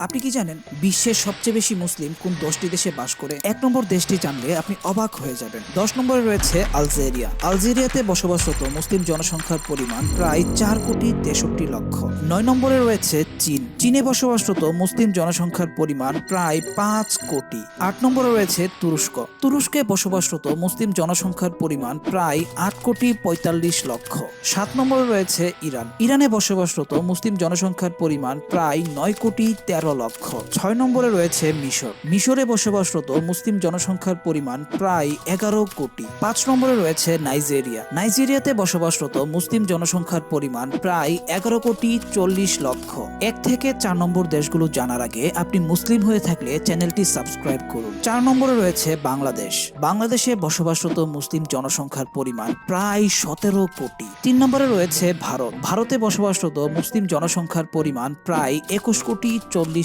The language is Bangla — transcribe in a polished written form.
আপনি কি জানেন বিশ্বের সবচেয়ে বেশি মুসলিম কোন 10টি দেশে বাস করে? 1 নম্বর দেশটি জানলে আপনি অবাক হয়ে যাবেন। 10 নম্বরে রয়েছে আলজেরিয়া। আলজেরিয়াতে বসবাসরত মুসলিম জনসংখ্যার পরিমাণ প্রায় 4,63,00,000। 9 নম্বরে রয়েছে চীন। চীনে বসবাসরত মুসলিম জনসংখ্যার পরিমাণ প্রায় 5 কোটি। 8 নম্বরে রয়েছে তুরস্ক। তুরস্কে বসবাসরত মুসলিম জনসংখ্যার পরিমাণ প্রায় 8,45,00,000। 7 নম্বরে রয়েছে ইরান। ইরানে বসবাসরত মুসলিম জনসংখ্যার পরিমাণ প্রায় 9,13,00,000। 6 নম্বরে রয়েছে মিশর। মিশরে বসবাসরত মুসলিম জনসংখ্যার পরিমাণ প্রায় 11 কোটি। 5 নম্বরে রয়েছে নাইজেরিয়া। নাইজেরিয়াতে বসবাসরত মুসলিম জনসংখ্যার পরিমাণ প্রায় 11,40,00,000। 1 থেকে 4 নম্বর দেশগুলো জানার আগে আপনি মুসলিম হয়ে থাকলে চ্যানেলটি সাবস্ক্রাইব করুন। 4 নম্বরে রয়েছে বাংলাদেশ। বাংলাদেশে বসবাসরত মুসলিম জনসংখ্যার পরিমাণ প্রায় 17 কোটি। 3 নম্বরে রয়েছে ভারত। ভারতে বসবাসরত মুসলিম জনসংখ্যার পরিমাণ প্রায় 21,40,00,000।